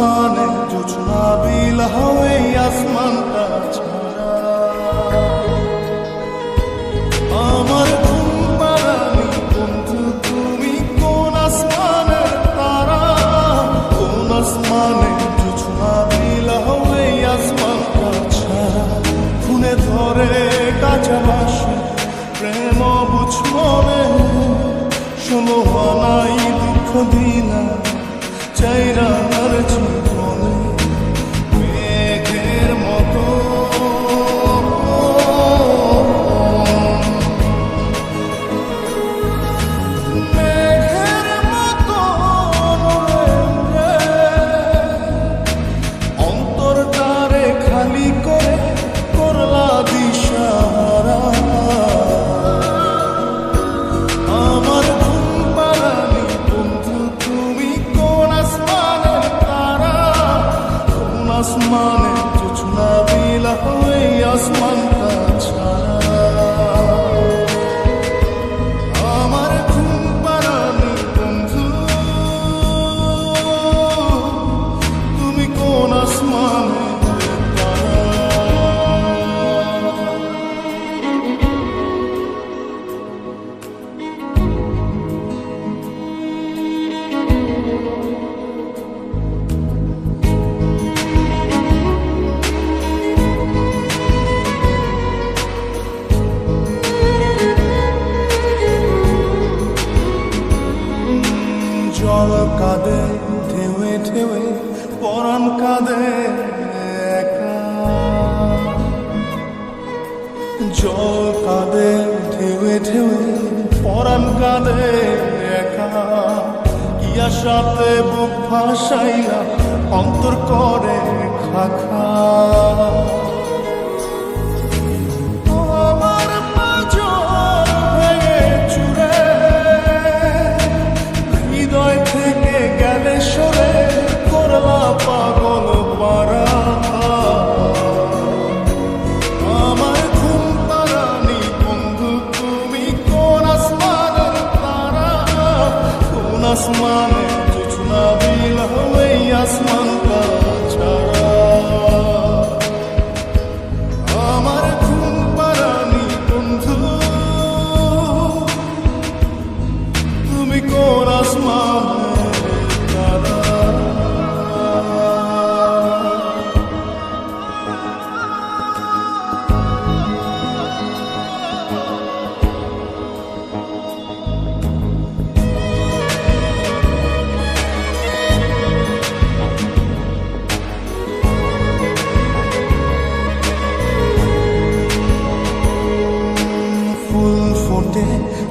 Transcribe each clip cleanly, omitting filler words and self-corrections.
আসমানে জোছনা বিলাহ এই আসমানটা ছাড়া আমার ঘুম পাড়ানি বন্ধু তুমি কোন আসমানের তারা কোন আসমানে জোছনা বিলাহ এই আসমানটা ছাড়া খুনে ধরে কাঁচা বাসে প্রেম বুঝ মনে শোনো নাই দুঃখ দিনা চাইরা আর জীবনে মেঘের মতো মেঘের মতো অন্তরটারে খালি করে করলা দিশাহারা আমার ঘুম পাড়ানি বন্ধু তুমি কোন আসমানের তারা কোন আসমানে জোছনা বিলাহ এই আসমানটা ছাড়া আমার ঘুম পাড়ানি বন্ধু তুমি কোন আসমানের তারা জল কাঁদে ঢেউে ঢেউে পরাণ কাঁদে একা জল কাঁদে ঢেউে ঢেউে পরাণ কাঁদে একা কি আশাতে বুক ভাসাইলা অন্তর করে খাখা আমার পাঁজর ভেঙে চুরে হৃদয় থেকে গেলে সরে করলা পাগল পারা আমার ঘুম পাড়ানি বন্ধু তুমি কোন আসমানের তারা কোন আসমানে জোছনা বিলাহ এই আসমানটা ছাড়া আমার ঘুম পাড়ানি বন্ধু তুমি কোন আসমানের তারা ফুল ফোটে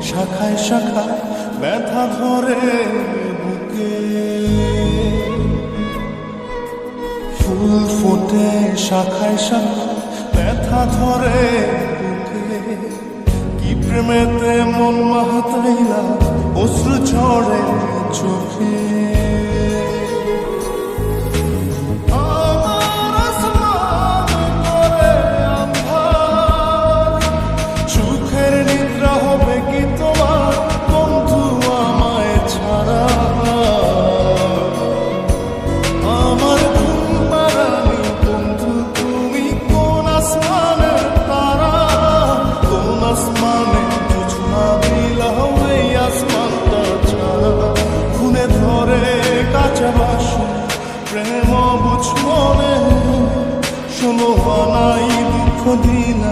শাখায় শাখায় ব্যথা ধরে বুকে ফুল ফোটে শাখায় শাখায় ব্যথা ধরে বুকে কি প্রেমেতে মন মাহাতাইলা অশ্রু ঝরে চোখে আমার আসমান করে আঁধার সুখের নিদ্রা হবে কি তোমার বন্ধু আমায় ছাড়া আমার ঘুম পাড়ানি বন্ধু তুমি কোন আসমানের তারা কোন আসমানে জোছনা বিলাহ এই আসমানটা ছাড়া খুনে ধরে কাঁচা বাসে প্রেম বুঝ মনে শোনো নাই দুঃখ দিন